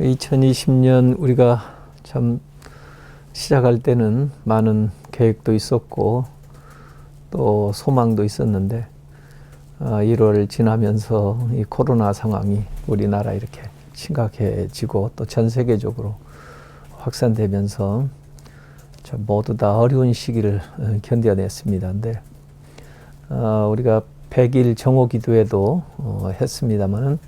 2020년 우리가 참 시작할 때는 많은 계획도 있었고 또 소망도 있었는데 1월 지나면서 이 코로나 상황이 우리나라 이렇게 심각해지고 또 전 세계적으로 확산되면서 모두 다 어려운 시기를 견뎌냈습니다. 근데 우리가 100일 정오 기도회도 했습니다만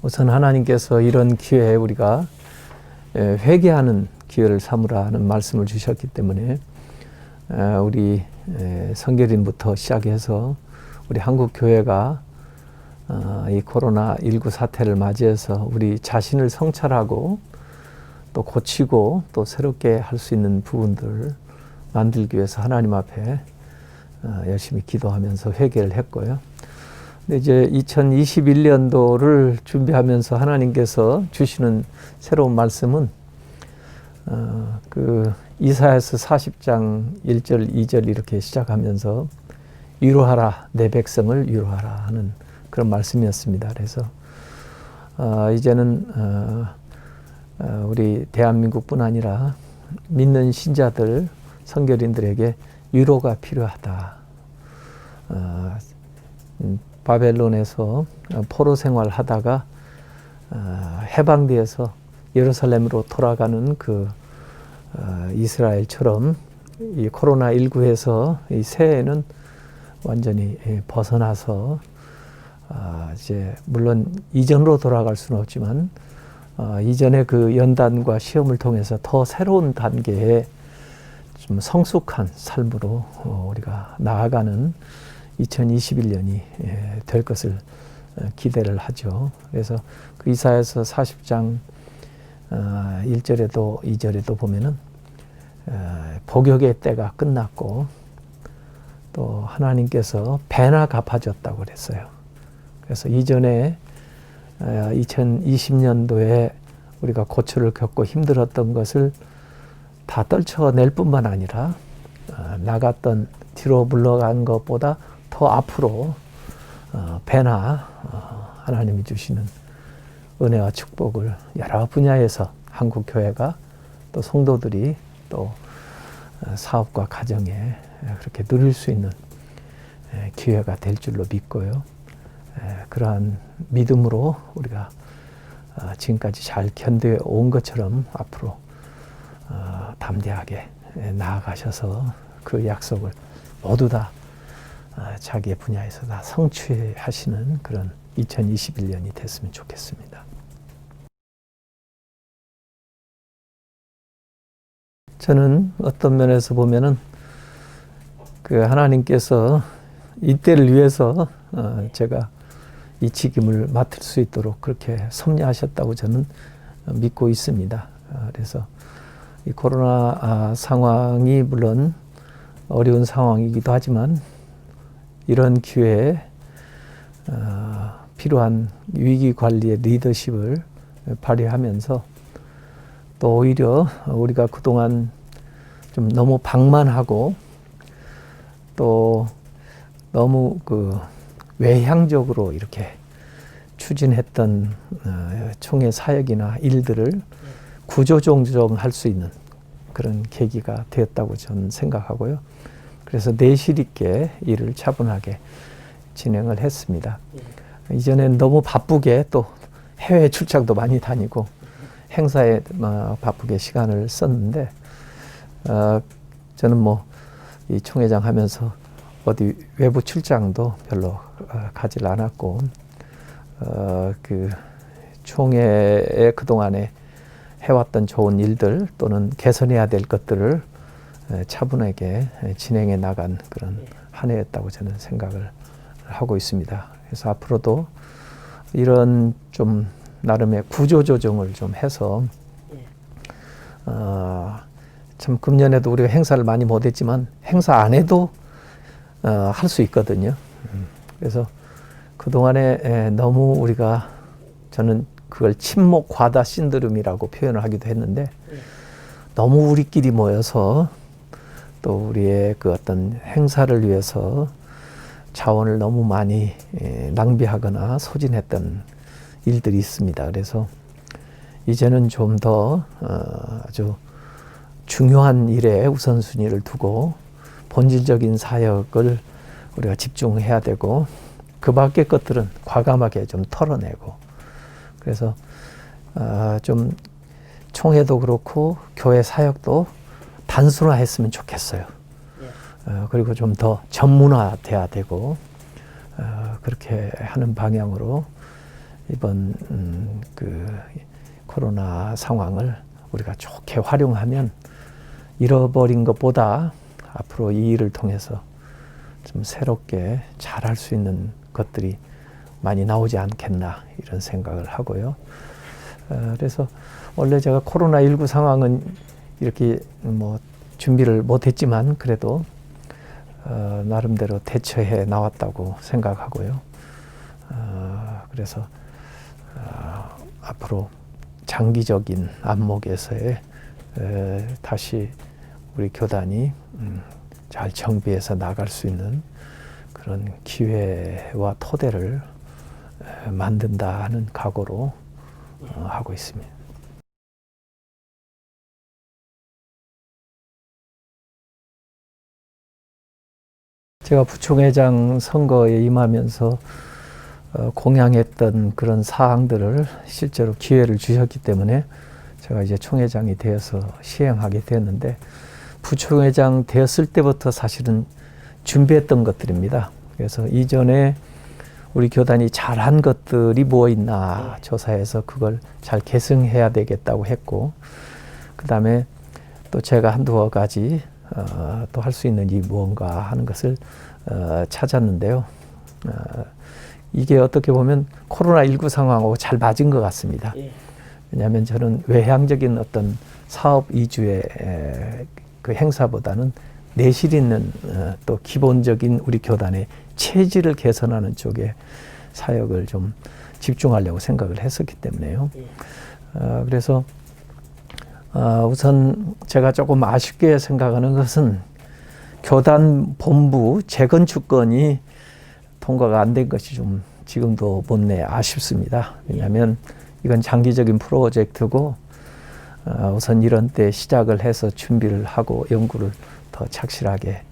우선 하나님께서 이런 기회에 우리가 회개하는 기회를 삼으라 하는 말씀을 주셨기 때문에 우리 성결인부터 시작해서 우리 한국 교회가 이 코로나19 사태를 맞이해서 우리 자신을 성찰하고 또 고치고 또 새롭게 할 수 있는 부분들을 만들기 위해서 하나님 앞에 열심히 기도하면서 회개를 했고요. 근데 이제 2021년도를 준비하면서 하나님께서 주시는 새로운 말씀은 그 이사야서 40장 1절 2절 이렇게 시작하면서 위로하라 내 백성을 위로하라 하는 그런 말씀이었습니다. 그래서 이제는 우리 대한민국뿐 아니라 믿는 신자들 성결인들에게 위로가 필요하다. 바벨론에서 포로 생활하다가 해방되어서 예루살렘으로 돌아가는 그 이스라엘처럼 이 코로나19에서 이 새해에는 완전히 벗어나서 이제 물론 이전으로 돌아갈 수는 없지만 이전의 그 연단과 시험을 통해서 더 새로운 단계의 좀 성숙한 삶으로 우리가 나아가는 2021년이 될 것을 기대를 하죠. 그래서 그 이사야서 40장 1절에도 2절에도 보면은 복역의 때가 끝났고 또 하나님께서 배나 갚아줬다고 그랬어요. 그래서 이전에 2020년도에 우리가 고초를 겪고 힘들었던 것을 다 떨쳐낼 뿐만 아니라 나갔던 뒤로 물러간 것보다 더 앞으로 배나 하나님이 주시는 은혜와 축복을 여러 분야에서 한국 교회가 또 성도들이 또 사업과 가정에 그렇게 누릴 수 있는 기회가 될 줄로 믿고요. 그러한 믿음으로 우리가 지금까지 잘 견뎌온 것처럼 앞으로 담대하게 나아가셔서 그 약속을 모두 다 자기의 분야에서 다 성취하시는 그런 2021년이 됐으면 좋겠습니다. 저는 어떤 면에서 보면은 그 하나님께서 이때를 위해서 제가 이 직임을 맡을 수 있도록 그렇게 섭리하셨다고 저는 믿고 있습니다. 그래서 이 코로나 상황이 물론 어려운 상황이기도 하지만 이런 기회에 필요한 위기 관리의 리더십을 발휘하면서 또 오히려 우리가 그동안 좀 너무 방만하고 또 너무 그 외향적으로 이렇게 추진했던 총회 사역이나 일들을 구조조정할 수 있는 그런 계기가 되었다고 저는 생각하고요. 그래서 내실 있게 일을 차분하게 진행을 했습니다. 이전엔 너무 바쁘게 또 해외 출장도 많이 다니고 행사에 바쁘게 시간을 썼는데 저는 뭐 이 총회장 하면서 어디 외부 출장도 별로 가질 않았고 그 총회에 그동안에 해왔던 좋은 일들 또는 개선해야 될 것들을 차분하게 진행해 나간 그런 한 해였다고 저는 생각을 하고 있습니다. 그래서 앞으로도 이런 좀 나름의 구조조정을 좀 해서 참 금년에도 우리가 행사를 많이 못했지만 행사 안 해도 할 수 있거든요. 그래서 그동안에 너무 우리가 저는 그걸 침묵 과다 신드롬이라고 표현을 하기도 했는데 너무 우리끼리 모여서 또 우리의 그 어떤 행사를 위해서 자원을 너무 많이 낭비하거나 소진했던 일들이 있습니다. 그래서 이제는 좀 더 아주 중요한 일에 우선순위를 두고 본질적인 사역을 우리가 집중해야 되고 그 밖의 것들은 과감하게 좀 털어내고 그래서 좀 총회도 그렇고 교회 사역도 단순화했으면 좋겠어요. 그리고 좀 더 전문화돼야 되고 그렇게 하는 방향으로 이번 그 코로나 상황을 우리가 좋게 활용하면 잃어버린 것보다 앞으로 이 일을 통해서 좀 새롭게 잘할 수 있는 것들이 많이 나오지 않겠나 이런 생각을 하고요. 그래서 원래 제가 코로나19 상황은 이렇게 뭐 준비를 못했지만 그래도 나름대로 대처해 나왔다고 생각하고요. 그래서 앞으로 장기적인 안목에서의 다시 우리 교단이 잘 정비해서 나갈 수 있는 그런 기회와 토대를 만든다 하는 각오로 하고 있습니다. 제가 부총회장 선거에 임하면서 공양했던 그런 사항들을 실제로 기회를 주셨기 때문에 제가 이제 총회장이 되어서 시행하게 되었는데 부총회장 되었을 때부터 사실은 준비했던 것들입니다. 그래서 이전에 우리 교단이 잘한 것들이 뭐 있나 조사해서 그걸 잘 계승해야 되겠다고 했고 그 다음에 또 제가 한두 가지 또 할 수 있는 일이 무언가 하는 것을 찾았는데요. 이게 어떻게 보면 코로나19 상황하고 잘 맞은 것 같습니다. 왜냐하면 저는 외향적인 어떤 사업 위주의 그 행사보다는 내실 있는 또 기본적인 우리 교단의 체질을 개선하는 쪽에 사역을 좀 집중하려고 생각을 했었기 때문에요. 그래서 우선 제가 조금 아쉽게 생각하는 것은 교단 본부 재건축건이 통과가 안 된 것이 좀 지금도 못내 아쉽습니다. 왜냐하면 이건 장기적인 프로젝트고 우선 이런 때 시작을 해서 준비를 하고 연구를 더 착실하게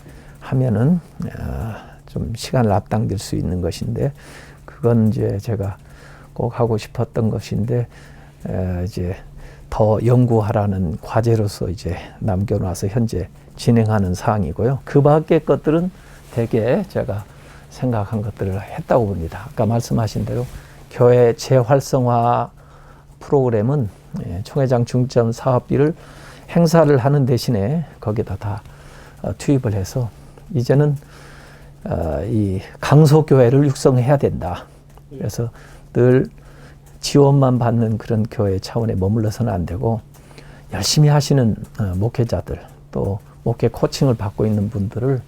하면은 좀 시간을 앞당길 수 있는 것인데 그건 이제 제가 꼭 하고 싶었던 것인데 이제 더 연구하라는 과제로서 이제 남겨놔서 현재 진행하는 사항이고요. 그 밖의 것들은 대개 제가 생각한 것들을 했다고 봅니다. 아까 말씀하신 대로 교회 재활성화 프로그램은 총회장 중점 사업비를 행사를 하는 대신에 거기다 다 투입을 해서 이제는 이 강소교회를 육성해야 된다. 그래서 늘 지원만 받는 그런 교회 차원에 머물러서는 안 되고 열심히 하시는 목회자들 또 목회 코칭을 받고 있는 분들을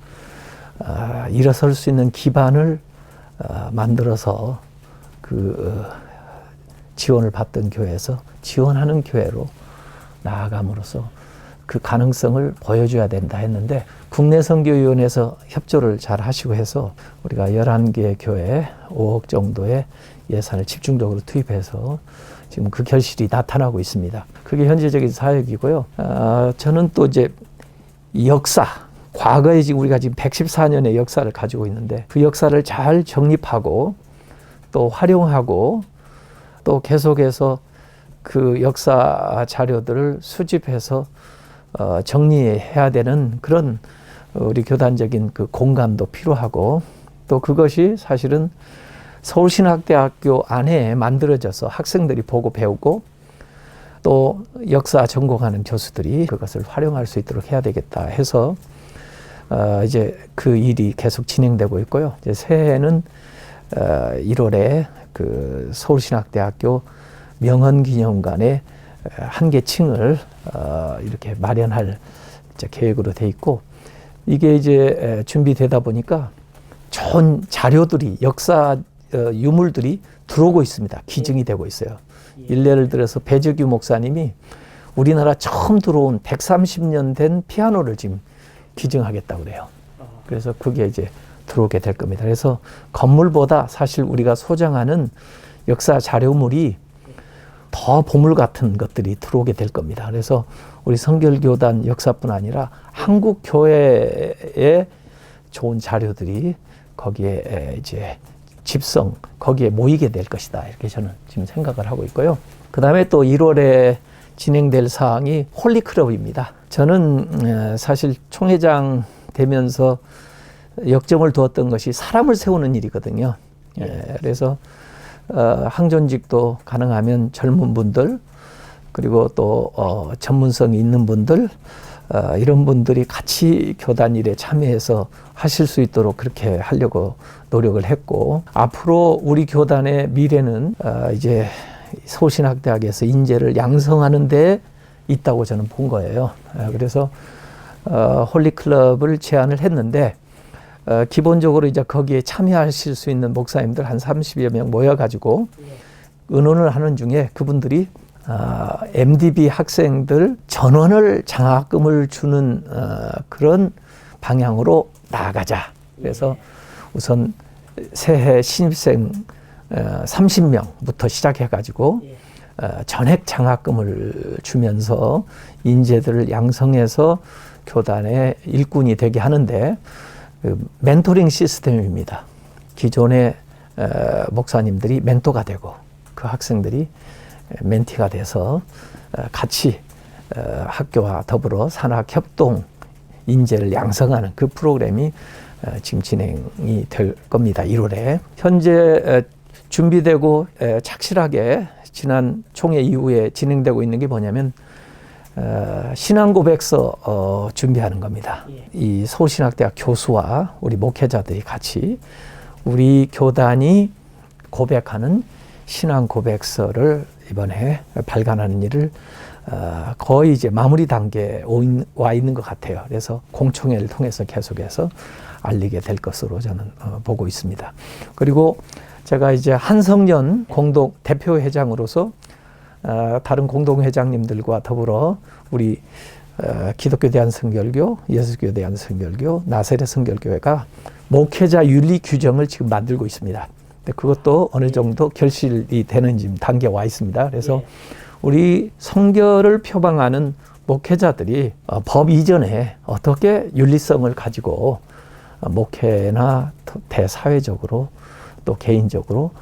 일어설 수 있는 기반을 만들어서 그 지원을 받던 교회에서 지원하는 교회로 나아감으로써 그 가능성을 보여줘야 된다 했는데 국내 선교위원회에서 협조를 잘 하시고 해서 우리가 11개 교회 5억 정도의 예산을 집중적으로 투입해서 지금 그 결실이 나타나고 있습니다. 그게 현재적인 사역이고요. 저는 또 이제 역사, 과거에 지금 우리가 지금 114년의 역사를 가지고 있는데 그 역사를 잘 정립하고 또 활용하고 또 계속해서 그 역사 자료들을 수집해서 정리해야 되는 그런 우리 교단적인 그 공감도 필요하고 또 그것이 사실은 서울신학대학교 안에 만들어져서 학생들이 보고 배우고 또 역사 전공하는 교수들이 그것을 활용할 수 있도록 해야 되겠다 해서 이제 그 일이 계속 진행되고 있고요. 이제 새해에는 1월에 그 서울신학대학교 명헌기념관에 한 개 층을 이렇게 마련할 이제 계획으로 돼 있고 이게 이제 준비되다 보니까 좋은 자료들이 역사 유물들이 들어오고 있습니다. 기증이 되고 있어요. 일례를 들어서 배재규 목사님이 우리나라 처음 들어온 130년 된 피아노를 지금 기증하겠다고 그래요. 그래서 그게 이제 들어오게 될 겁니다. 그래서 건물보다 사실 우리가 소장하는 역사 자료물이 더 보물 같은 것들이 들어오게 될 겁니다. 그래서 우리 성결교단 역사뿐 아니라 한국 교회의 좋은 자료들이 거기에 이제 집성, 거기에 모이게 될 것이다. 이렇게 저는 지금 생각을 하고 있고요. 그 다음에 또 1월에 진행될 사항이 홀리클럽입니다. 저는 사실 총회장 되면서 역점을 두었던 것이 사람을 세우는 일이거든요. 그래서 항존직도 가능하면 젊은 분들, 그리고 또 전문성이 있는 분들, 이런 분들이 같이 교단 일에 참여해서 하실 수 있도록 그렇게 하려고 노력을 했고, 앞으로 우리 교단의 미래는 이제 서울신학대학에서 인재를 양성하는 데 있다고 저는 본 거예요. 그래서 홀리클럽을 제안을 했는데, 기본적으로 이제 거기에 참여하실 수 있는 목사님들 한 30여 명 모여가지고 의논을 하는 중에 그분들이 MDB 학생들 전원을 장학금을 주는 그런 방향으로 나아가자. 그래서 우선 새해 신입생 30명부터 시작해가지고 전액 장학금을 주면서 인재들을 양성해서 교단의 일꾼이 되게 하는데, 그 멘토링 시스템입니다. 기존의 목사님들이 멘토가 되고 그 학생들이 멘티가 돼서 같이 학교와 더불어 산학협동 인재를 양성하는 그 프로그램이 지금 진행이 될 겁니다. 1월에. 현재 준비되고 착실하게 지난 총회 이후에 진행되고 있는 게 뭐냐면 신앙고백서 준비하는 겁니다. 이 서울신학대학 교수와 우리 목회자들이 같이 우리 교단이 고백하는 신앙고백서를 이번에 발간하는 일을 거의 이제 마무리 단계에 와 있는 것 같아요. 그래서 공청회를 통해서 계속해서 알리게 될 것으로 저는 보고 있습니다. 그리고 제가 이제 한성년 공동 대표회장으로서 다른 공동회장님들과 더불어 우리 기독교 대한성결교, 예수교 대한성결교, 나사렛 성결교회가 목회자 윤리 규정을 지금 만들고 있습니다. 근데 그것도 어느 정도 결실이 되는 지금 단계에 와 있습니다. 그래서 우리 성결을 표방하는 목회자들이 법 이전에 어떻게 윤리성을 가지고 목회나 대사회적으로 또 개인적으로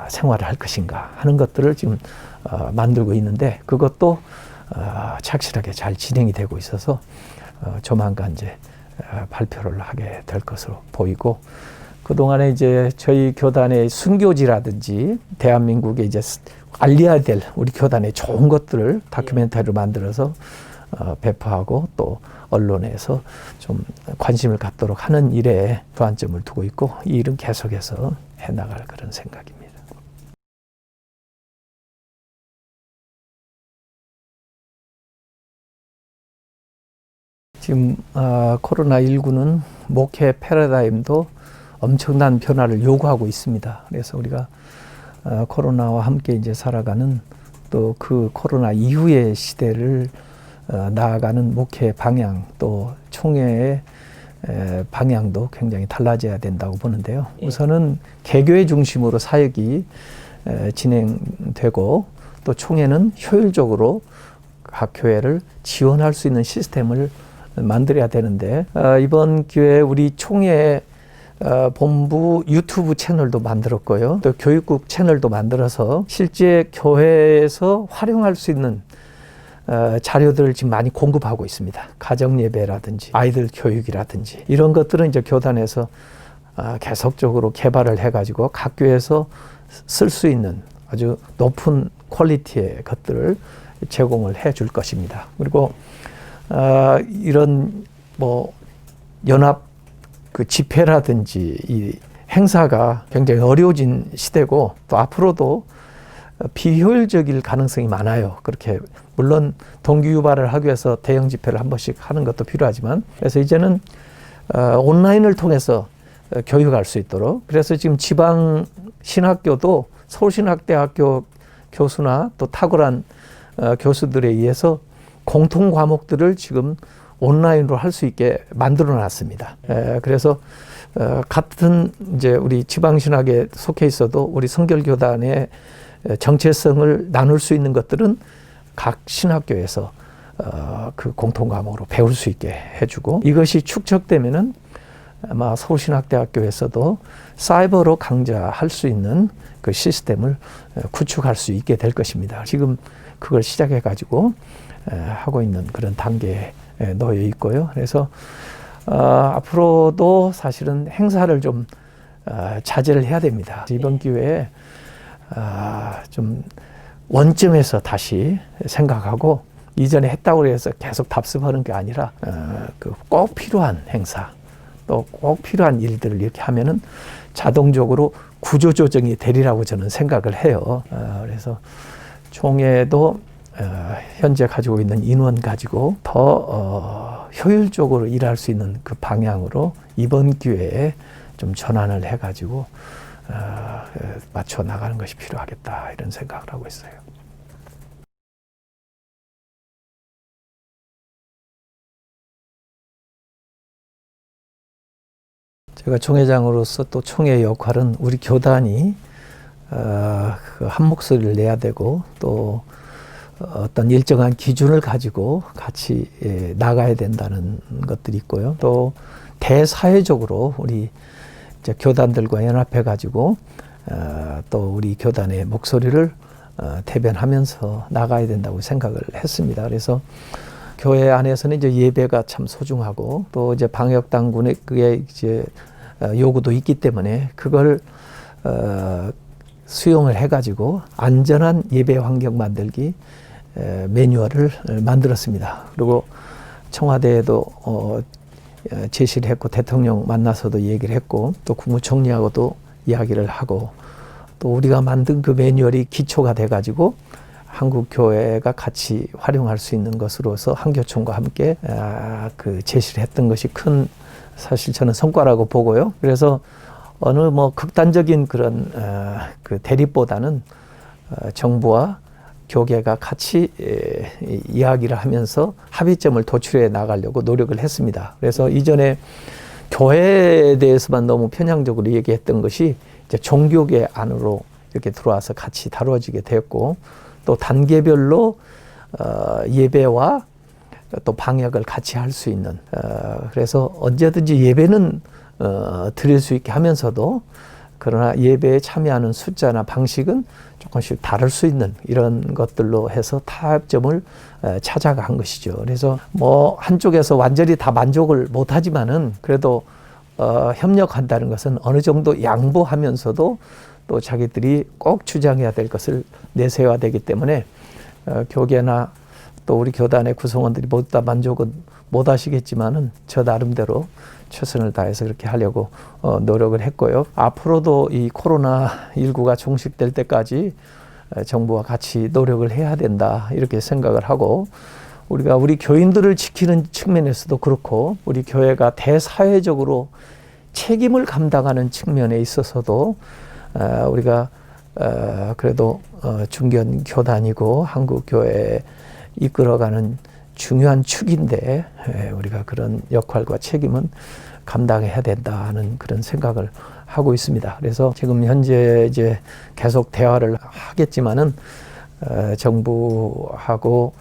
생활을 할 것인가 하는 것들을 지금 만들고 있는데, 그것도 착실하게 잘 진행이 되고 있어서 조만간 이제 발표를 하게 될 것으로 보이고, 그동안에 이제 저희 교단의 순교지라든지 대한민국에 이제 알려야 될 우리 교단의 좋은 것들을 다큐멘터리로 만들어서 배포하고 또 언론에서 좀 관심을 갖도록 하는 일에 주안점을 두고 있고, 이 일은 계속해서 해나갈 그런 생각입니다. 지금 코로나19는 목회 패러다임도 엄청난 변화를 요구하고 있습니다. 그래서 우리가 코로나와 함께 이제 살아가는, 또 그 코로나 이후의 시대를 나아가는 목회 방향, 또 총회의 방향도 굉장히 달라져야 된다고 보는데요. 우선은 개교회 중심으로 사역이 진행되고, 또 총회는 효율적으로 각 교회를 지원할 수 있는 시스템을 만들어야 되는데, 이번 기회에 우리 총회 본부 유튜브 채널도 만들었고요. 또 교육국 채널도 만들어서 실제 교회에서 활용할 수 있는 자료들을 지금 많이 공급하고 있습니다. 가정예배라든지 아이들 교육이라든지 이런 것들은 이제 교단에서 계속적으로 개발을 해가지고 각 교회에서 쓸 수 있는 아주 높은 퀄리티의 것들을 제공을 해 줄 것입니다. 그리고 이런 뭐 연합 그 집회라든지 이 행사가 굉장히 어려워진 시대고, 또 앞으로도 비효율적일 가능성이 많아요. 그렇게 물론 동기 유발을 하기 위해서 대형 집회를 한 번씩 하는 것도 필요하지만, 그래서 이제는 온라인을 통해서 교육할 수 있도록, 그래서 지금 지방 신학교도 서울신학대학교 교수나 또 탁월한 교수들에 의해서 공통 과목들을 지금 온라인으로 할 수 있게 만들어 놨습니다. 그래서 같은 이제 우리 지방신학에 속해 있어도 우리 성결교단의 정체성을 나눌 수 있는 것들은 각 신학교에서 그 공통 과목으로 배울 수 있게 해주고, 이것이 축적되면은 아마 서울신학대학교에서도 사이버로 강좌할 수 있는 그 시스템을 구축할 수 있게 될 것입니다. 지금 그걸 시작해 가지고 하고 있는 그런 단계에 놓여 있고요. 그래서 앞으로도 사실은 행사를 좀 자제를 해야 됩니다. 이번 기회에 좀 원점에서 다시 생각하고, 이전에 했다고 해서 계속 답습하는 게 아니라 꼭 필요한 행사, 또 꼭 필요한 일들을 이렇게 하면은 자동적으로 구조조정이 되리라고 저는 생각을 해요. 그래서 총회도 현재 가지고 있는 인원 가지고 더 효율적으로 일할 수 있는 그 방향으로 이번 기회에 좀 전환을 해가지고 맞춰 나가는 것이 필요하겠다, 이런 생각을 하고 있어요. 제가 총회장으로서 또 총회의 역할은 우리 교단이 한 목소리를 내야 되고, 또 어떤 일정한 기준을 가지고 같이 나가야 된다는 것들이 있고요. 또 대사회적으로 우리 이제 교단들과 연합해 가지고 또 우리 교단의 목소리를 대변하면서 나가야 된다고 생각을 했습니다. 그래서 교회 안에서는 이제 예배가 참 소중하고, 또 이제 방역 당국의 그게 이제 요구도 있기 때문에 그걸 수용을 해가지고 안전한 예배 환경 만들기 매뉴얼을 만들었습니다. 그리고 청와대에도 제시를 했고, 대통령 만나서도 얘기를 했고, 또 국무총리하고도 이야기를 하고, 또 우리가 만든 그 매뉴얼이 기초가 돼가지고 한국교회가 같이 활용할 수 있는 것으로서 한교총과 함께 그 제시를 했던 것이 큰, 사실 저는 성과라고 보고요. 그래서 어느 뭐 극단적인 그런 그 대립보다는 정부와 교계가 같이 이야기를 하면서 합의점을 도출해 나가려고 노력을 했습니다. 그래서 이전에 교회에 대해서만 너무 편향적으로 얘기했던 것이 이제 종교계 안으로 이렇게 들어와서 같이 다루어지게 되었고, 또 단계별로 예배와 또 방역을 같이 할 수 있는, 그래서 언제든지 예배는 드릴 수 있게 하면서도, 그러나 예배에 참여하는 숫자나 방식은 조금씩 다를 수 있는 이런 것들로 해서 타협점을 찾아간 것이죠. 그래서 뭐 한쪽에서 완전히 다 만족을 못하지만은 그래도 협력한다는 것은 어느 정도 양보하면서도 또 자기들이 꼭 주장해야 될 것을 내세워야 되기 때문에 교계나 또 우리 교단의 구성원들이 모두 다 만족은 못 하시겠지만은 저 나름대로 최선을 다해서 그렇게 하려고 노력을 했고요. 앞으로도 이 코로나19가 종식될 때까지 정부와 같이 노력을 해야 된다, 이렇게 생각을 하고, 우리가 우리 교인들을 지키는 측면에서도 그렇고, 우리 교회가 대사회적으로 책임을 감당하는 측면에 있어서도 우리가 그래도 중견 교단이고 한국 교회에 이끌어가는 중요한 축인데, 우리가 그런 역할과 책임은 감당해야 된다 하는 그런 생각을 하고 있습니다. 그래서 지금 현재 이제 계속 대화를 하겠지만은 정부하고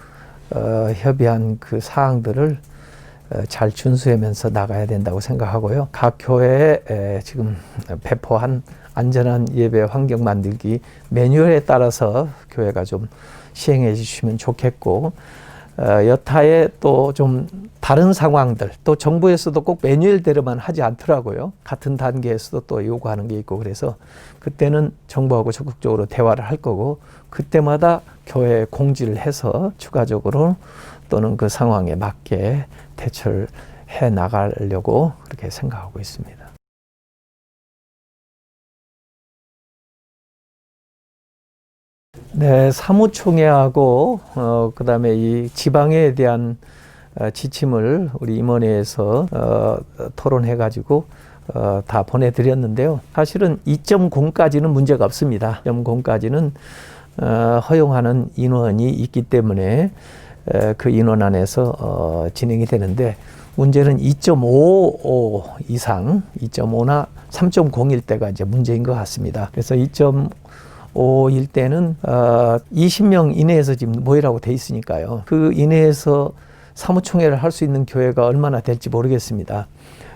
협의한 그 사항들을 잘 준수하면서 나가야 된다고 생각하고요. 각 교회에 지금 배포한 안전한 예배 환경 만들기 매뉴얼에 따라서 교회가 좀 시행해 주시면 좋겠고, 여타의 또 좀 다른 상황들, 또 정부에서도 꼭 매뉴얼대로만 하지 않더라고요. 같은 단계에서도 또 요구하는 게 있고, 그래서 그때는 정부하고 적극적으로 대화를 할 거고, 그때마다 교회에 공지를 해서 추가적으로 또는 그 상황에 맞게 대처를 해 나가려고 그렇게 생각하고 있습니다. 네, 사무총회하고 그다음에 이 지방에 대한 지침을 우리 임원회에서 토론해 가지고 다 보내드렸는데요. 사실은 2.0까지는 문제가 없습니다. 2.0까지는 허용하는 인원이 있기 때문에 그 인원 안에서 진행이 되는데 문제는 2.5 이상, 2.5나 3.0일 때가 이제 문제인 것 같습니다. 그래서 2.5일 때는 20명 이내에서 지금 모이라고 돼 있으니까요. 그 이내에서 사무총회를 할 수 있는 교회가 얼마나 될지 모르겠습니다.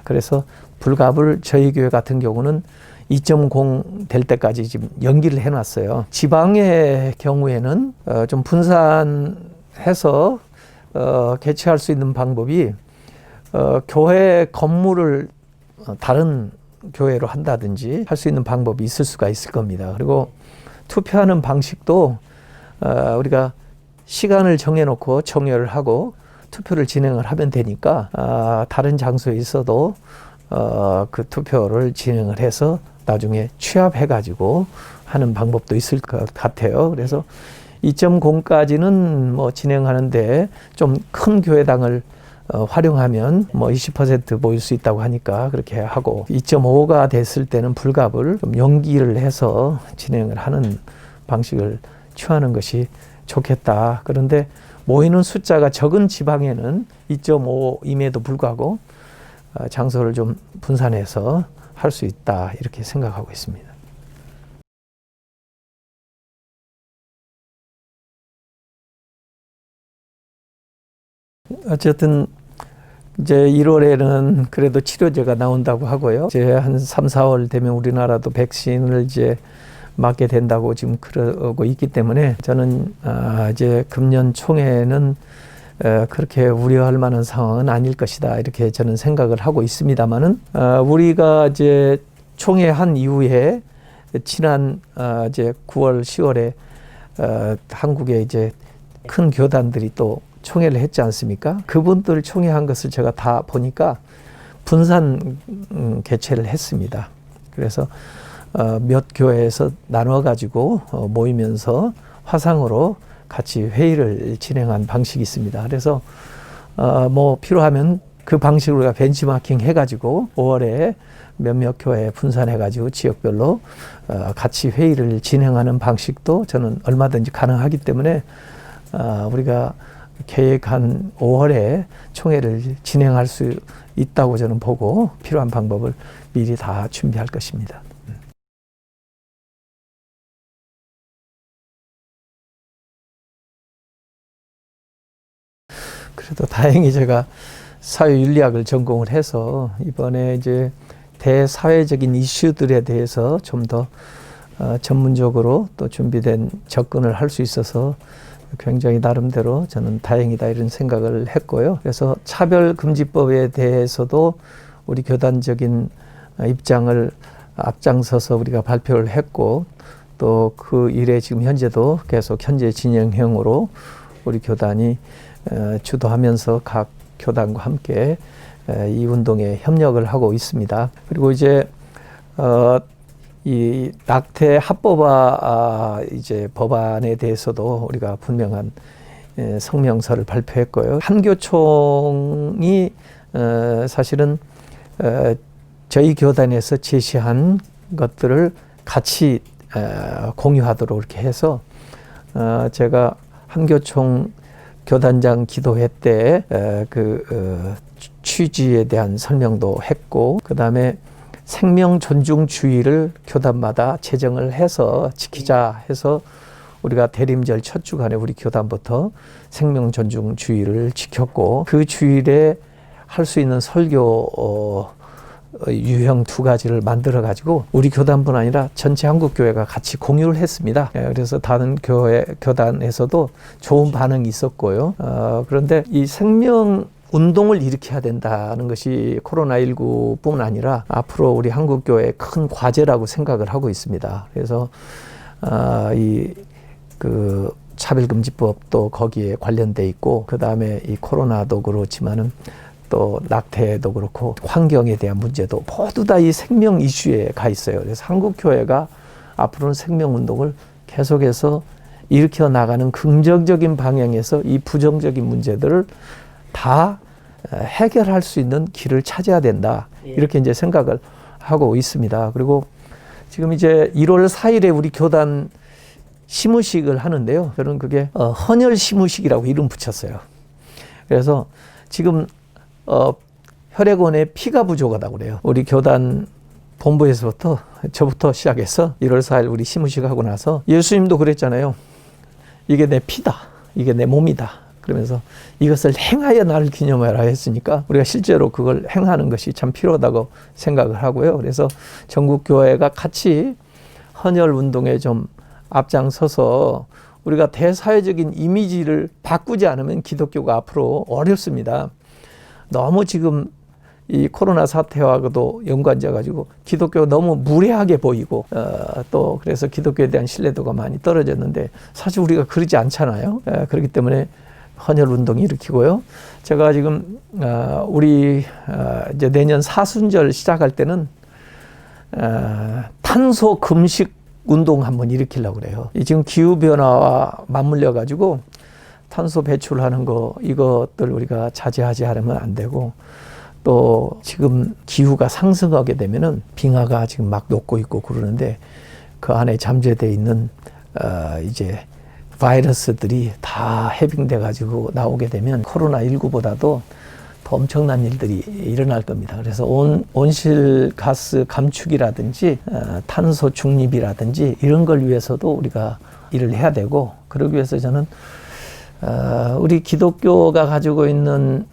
그래서 불갑을 저희 교회 같은 경우는 2.0 될 때까지 지금 연기를 해놨어요. 지방의 경우에는 좀 분산해서 개최할 수 있는 방법이 교회 건물을 다른 교회로 한다든지 할 수 있는 방법이 있을 수가 있을 겁니다. 그리고 투표하는 방식도 우리가 시간을 정해놓고 청여를 하고 투표를 진행을 하면 되니까 다른 장소에 있어도 그 투표를 진행을 해서 나중에 취합해가지고 하는 방법도 있을 것 같아요. 그래서 2.0까지는 뭐 진행하는데 좀 큰 교회당을 활용하면 뭐 20% 모일 수 있다고 하니까 그렇게 하고 2.5가 됐을 때는 불갑을 좀 연기를 해서 진행을 하는 방식을 취하는 것이 좋겠다. 그런데 모이는 숫자가 적은 지방에는 2.5임에도 불구하고 장소를 좀 분산해서 할 수 있다 이렇게 생각하고 있습니다. 어쨌든 이제 1월에는 그래도 치료제가 나온다고 하고요. 이제 한 3, 4월 되면 우리나라도 백신을 이제 맞게 된다고 지금 그러고 있기 때문에 저는 이제 금년 총회는 그렇게 우려할 만한 상황은 아닐 것이다 이렇게 저는 생각을 하고 있습니다만은 우리가 이제 총회한 이후에 지난 이제 9월, 10월에 한국에 이제 큰 교단들이 또 총회를 했지 않습니까? 그분들 총회한 것을 제가 다 보니까 분산 개최를 했습니다. 그래서 몇 교회에서 나눠 가지고 모이면서 화상으로 같이 회의를 진행한 방식이 있습니다. 그래서 뭐 필요하면 그 방식으로 우리가 벤치마킹 해가지고 5월에 몇몇 교회 분산해가지고 지역별로 같이 회의를 진행하는 방식도 저는 얼마든지 가능하기 때문에 우리가 계획한 5월에 총회를 진행할 수 있다고 저는 보고 필요한 방법을 미리 다 준비할 것입니다. 그래도 다행히 제가 사회윤리학을 전공을 해서 이번에 이제 대사회적인 이슈들에 대해서 좀 더 전문적으로 또 준비된 접근을 할 수 있어서 굉장히 나름대로 저는 다행이다 이런 생각을 했고요. 그래서 차별금지법에 대해서도 우리 교단적인 입장을 앞장서서 우리가 발표를 했고 또 그 일에 지금 현재도 계속 현재 진행형으로 우리 교단이 주도하면서 각 교단과 함께 이 운동에 협력을 하고 있습니다. 그리고 이제 이 낙태 합법화 이제 법안에 대해서도 우리가 분명한 성명서를 발표했고요. 한교총이 사실은 저희 교단에서 제시한 것들을 같이 공유하도록 이렇게 해서 제가 한교총 교단장 기도회 때 그 취지에 대한 설명도 했고 그 다음에 생명 존중주의를 교단마다 제정을 해서 지키자 해서 우리가 대림절 첫 주간에 우리 교단부터 생명 존중주의를 지켰고 그 주일에 할 수 있는 설교 유형 2가지를 만들어 가지고 우리 교단뿐 아니라 전체 한국교회가 같이 공유를 했습니다. 그래서 다른 교단에서도 좋은 반응이 있었고요. 그런데 이 생명 운동을 일으켜야 된다는 것이 코로나19뿐 아니라 앞으로 우리 한국교회의 큰 과제라고 생각을 하고 있습니다. 그래서 그 차별금지법도 거기에 관련돼 있고 그 다음에 이 코로나도 그렇지만은 또 낙태도 그렇고 환경에 대한 문제도 모두 다 이 생명 이슈에 가 있어요. 그래서 한국교회가 앞으로는 생명운동을 계속해서 일으켜 나가는 긍정적인 방향에서 이 부정적인 문제들을 다 해결할 수 있는 길을 찾아야 된다. 이렇게 이제 생각을 하고 있습니다. 그리고 지금 이제 1월 4일에 우리 교단 시무식을 하는데요. 저는 그게 헌혈 시무식이라고 이름 붙였어요. 그래서 지금 혈액원에 피가 부족하다고 그래요. 우리 교단 본부에서부터 저부터 시작해서 1월 4일 우리 시무식 하고 나서 예수님도 그랬잖아요. 이게 내 피다. 이게 내 몸이다. 그러면서 이것을 행하여 나를 기념하라 했으니까 우리가 실제로 그걸 행하는 것이 참 필요하다고 생각을 하고요. 그래서 전국 교회가 같이 헌혈 운동에 좀 앞장서서 우리가 대사회적인 이미지를 바꾸지 않으면 기독교가 앞으로 어렵습니다. 너무 지금 이 코로나 사태와도 연관져 가지고 기독교가 너무 무례하게 보이고 또 그래서 기독교에 대한 신뢰도가 많이 떨어졌는데 사실 우리가 그러지 않잖아요. 그렇기 때문에 헌혈 운동이 일으키고요. 제가 지금 우리 이제 내년 사순절 시작할 때는 탄소 금식 운동 한번 일으키려고 그래요. 지금 기후 변화와 맞물려 가지고 탄소 배출하는 거 이것들 우리가 자제하지 않으면 안 되고 또 지금 기후가 상승하게 되면은 빙하가 지금 막 녹고 있고 그러는데 그 안에 잠재되어 있는 이제 바이러스들이 다 해빙돼 가지고 나오게 되면 코로나19보다도 더 엄청난 일들이 일어날 겁니다. 그래서 온실가스 감축이라든지 탄소 중립이라든지 이런 걸 위해서도 우리가 일을 해야 되고 그러기 위해서 저는 우리 기독교가 가지고 있는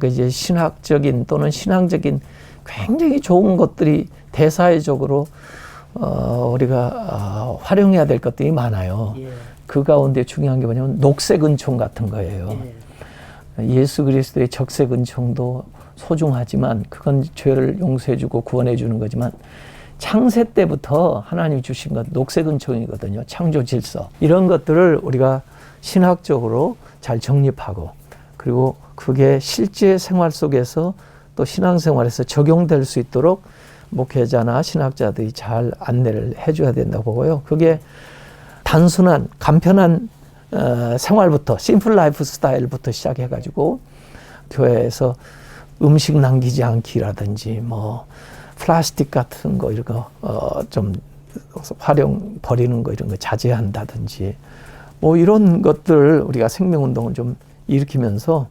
그 이제 신학적인 또는 신앙적인 굉장히 좋은 것들이 대사회적으로 우리가 활용해야 될 것들이 많아요. 예. 그 가운데 중요한 게 뭐냐면 녹색 은총 같은 거예요. 예. 예수 그리스도의 적색 은총도 소중하지만 그건 죄를 용서해주고 구원해주는 거지만 창세 때부터 하나님이 주신 것 녹색 은총이거든요. 창조 질서 이런 것들을 우리가 신학적으로 잘 정립하고 그리고 그게 실제 생활 속에서 또 신앙생활에서 적용될 수 있도록 목회자나 신학자들이 잘 안내를 해줘야 된다고 보고요. 그게 단순한 간편한 생활부터 심플 라이프 스타일부터 시작해가지고 교회에서 음식 남기지 않기라든지 뭐 플라스틱 같은 거 이런 거 좀 활용 버리는 거 이런 거 자제한다든지 뭐 이런 것들 우리가 생명운동을 좀 일으키면서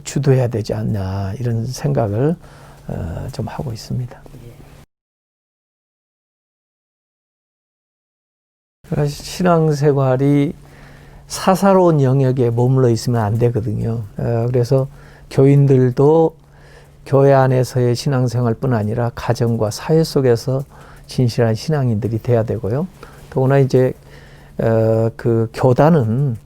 주도해야 되지 않나 이런 생각을 좀 하고 있습니다. 신앙생활이 사사로운 영역에 머물러 있으면 안 되거든요. 그래서 교인들도 교회 안에서의 신앙생활뿐 아니라 가정과 사회 속에서 진실한 신앙인들이 돼야 되고요. 더구나 이제 그 교단은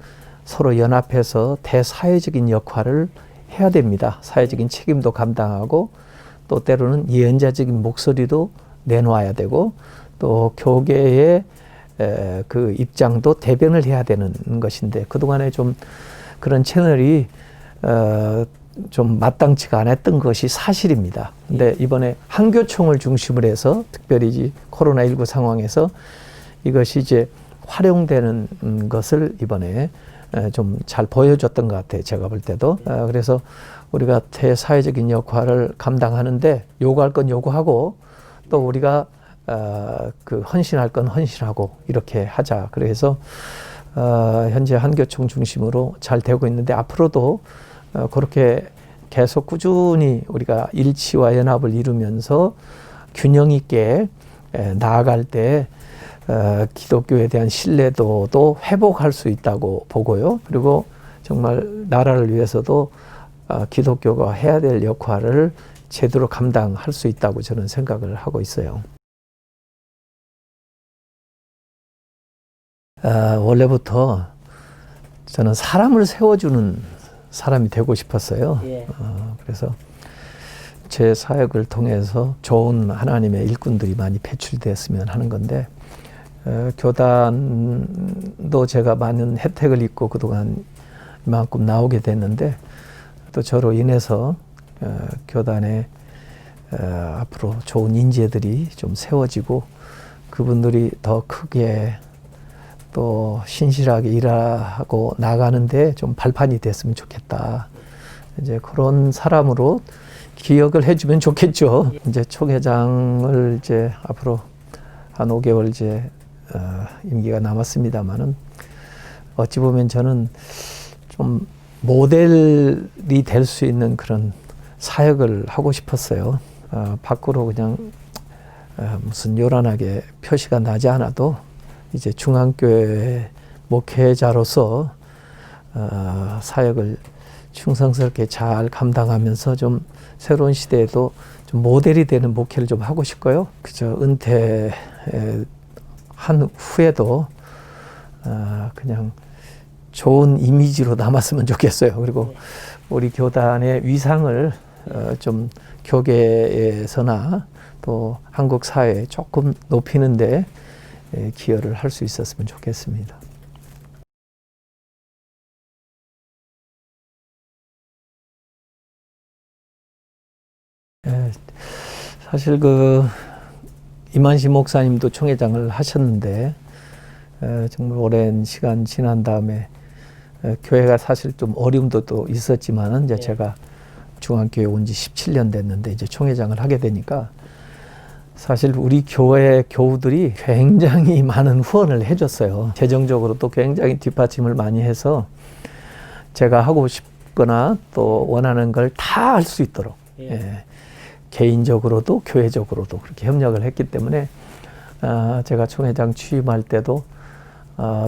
서로 연합해서 대사회적인 역할을 해야 됩니다. 사회적인 책임도 감당하고 또 때로는 예언자적인 목소리도 내놓아야 되고 또 교계의 그 입장도 대변을 해야 되는 것인데 그동안에 좀 그런 채널이 좀 마땅치가 않았던 것이 사실입니다. 근데 이번에 한교총을 중심으로 해서 특별히 코로나19 상황에서 이것이 이제 활용되는 것을 이번에 좀 잘 보여줬던 것 같아요. 제가 볼 때도. 그래서 우리가 대사회적인 역할을 감당하는데 요구할 건 요구하고 또 우리가 그 헌신할 건 헌신하고 이렇게 하자. 그래서 현재 한교총 중심으로 잘 되고 있는데 앞으로도 그렇게 계속 꾸준히 우리가 일치와 연합을 이루면서 균형 있게 나아갈 때 기독교에 대한 신뢰도도 회복할 수 있다고 보고요. 그리고 정말 나라를 위해서도 기독교가 해야 될 역할을 제대로 감당할 수 있다고 저는 생각을 하고 있어요. 원래부터 저는 사람을 세워주는 사람이 되고 싶었어요. 예. 그래서 제 사역을 통해서 좋은 하나님의 일꾼들이 많이 배출됐으면 하는 건데 교단도 제가 많은 혜택을 입고 그동안 이만큼 나오게 됐는데 또 저로 인해서 교단에 앞으로 좋은 인재들이 좀 세워지고 그분들이 더 크게 또 신실하게 일하고 나가는데 좀 발판이 됐으면 좋겠다. 이제 그런 사람으로 기억을 해주면 좋겠죠. 이제 총회장을 이제 앞으로 한 5개월 이제 임기가 남았습니다만은 어찌 보면 저는 좀 모델이 될 수 있는 그런 사역을 하고 싶었어요. 밖으로 그냥 무슨 요란하게 표시가 나지 않아도 이제 중앙교회 목회자로서 사역을 충성스럽게 잘 감당하면서 좀 새로운 시대에도 좀 모델이 되는 목회를 좀 하고 싶고요. 그저 은퇴한 후에도 그냥 좋은 이미지로 남았으면 좋겠어요. 그리고 우리 교단의 위상을 좀 교계에서나 또 한국 사회에 조금 높이는데 기여를 할 수 있었으면 좋겠습니다. 사실 이만시 목사님도 총회장을 하셨는데 정말 오랜 시간 지난 다음에 교회가 사실 좀 어려움도 또 있었지만은 이제 제가 중앙교회 온 지 17년 됐는데 이제 총회장을 하게 되니까 사실 우리 교회 교우들이 굉장히 많은 후원을 해줬어요. 재정적으로도 굉장히 뒷받침을 많이 해서 제가 하고 싶거나 또 원하는 걸 다 할 수 있도록 개인적으로도 교회적으로도 그렇게 협력을 했기 때문에 제가 총회장 취임할 때도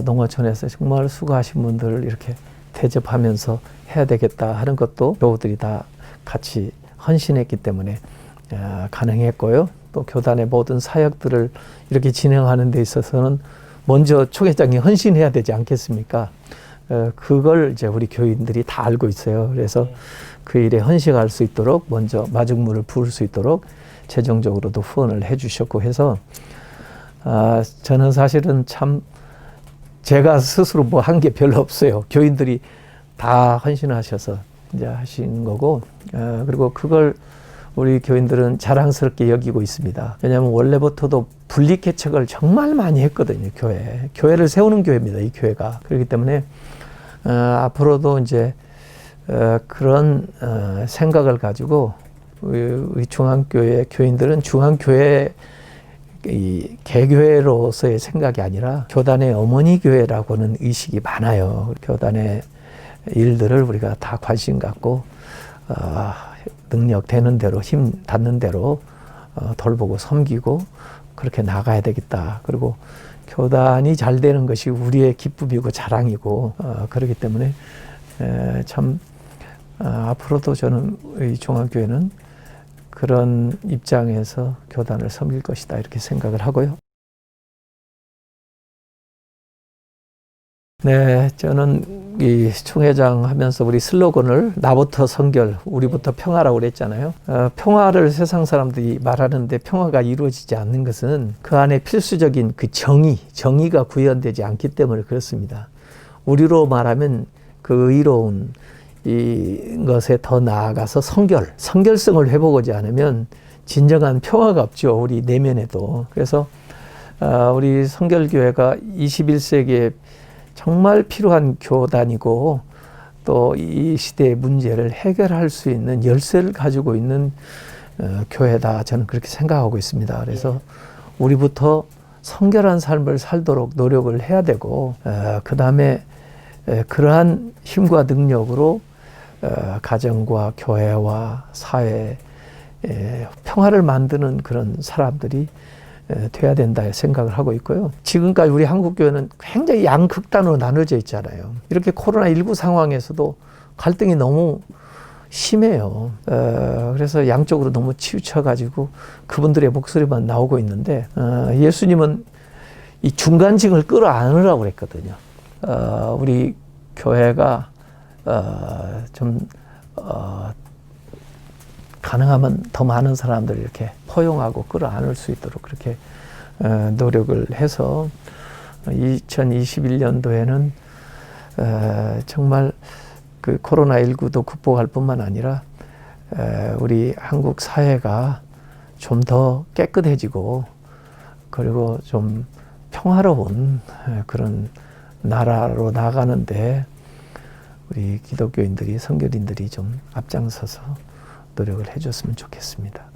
농어촌에서 정말 수고하신 분들을 이렇게 대접하면서 해야 되겠다 하는 것도 교우들이 다 같이 헌신했기 때문에 가능했고요. 또 교단의 모든 사역들을 이렇게 진행하는 데 있어서는 먼저 총회장이 헌신해야 되지 않겠습니까? 그걸 이제 우리 교인들이 다 알고 있어요. 그래서 그 일에 헌신할 수 있도록 먼저 마중물을 부을 수 있도록 재정적으로도 후원을 해주셨고 해서 저는 사실은 참 제가 스스로 뭐 한 게 별로 없어요. 교인들이 다 헌신하셔서 이제 하신 거고 그리고 그걸 우리 교인들은 자랑스럽게 여기고 있습니다. 왜냐하면 원래부터도 분리개척을 정말 많이 했거든요. 교회를 세우는 교회입니다. 이 교회가. 그렇기 때문에 앞으로도 이제 그런 생각을 가지고 우리 중앙교회 교인들은 중앙교회 이 개교회로서의 생각이 아니라 교단의 어머니 교회라고는 의식이 많아요. 교단의 일들을 우리가 다 관심 갖고 능력 되는 대로 힘 닿는 대로 돌보고 섬기고 그렇게 나가야 되겠다. 그리고 교단이 잘 되는 것이 우리의 기쁨이고 자랑이고 그렇기 때문에 참 앞으로도 저는 이 종합교회는 그런 입장에서 교단을 섬길 것이다 이렇게 생각을 하고요. 네, 저는 이 총회장 하면서 우리 슬로건을 나부터 성결, 우리부터 평화라고 그랬잖아요. 평화를 세상 사람들이 말하는데 평화가 이루어지지 않는 것은 그 안에 필수적인 그 정의가 구현되지 않기 때문에 그렇습니다. 우리로 말하면 그 의로운 이것에 더 나아가서 성결성을 회복하지 않으면 진정한 평화가 없죠. 우리 내면에도. 그래서 우리 성결교회가 21세기에 정말 필요한 교단이고 또 이 시대의 문제를 해결할 수 있는 열쇠를 가지고 있는 교회다. 저는 그렇게 생각하고 있습니다. 그래서 우리부터 성결한 삶을 살도록 노력을 해야 되고 그 다음에 그러한 힘과 능력으로 가정과 교회와 사회 평화를 만드는 그런 사람들이 돼야 된다 생각을 하고 있고요. 지금까지 우리 한국교회는 굉장히 양극단으로 나눠져 있잖아요. 이렇게 코로나19 상황에서도 갈등이 너무 심해요. 그래서 양쪽으로 너무 치우쳐가지고 그분들의 목소리만 나오고 있는데 예수님은 이 중간직을 끌어안으라고 그랬거든요. 우리 교회가 가능하면 더 많은 사람들을 이렇게 포용하고 끌어안을 수 있도록 그렇게 노력을 해서 2021년도에는 정말 그 코로나19도 극복할 뿐만 아니라 우리 한국 사회가 좀 더 깨끗해지고 그리고 좀 평화로운 그런 나라로 나가는데 우리 기독교인들이 성결인들이 좀 앞장서서 노력을 해줬으면 좋겠습니다.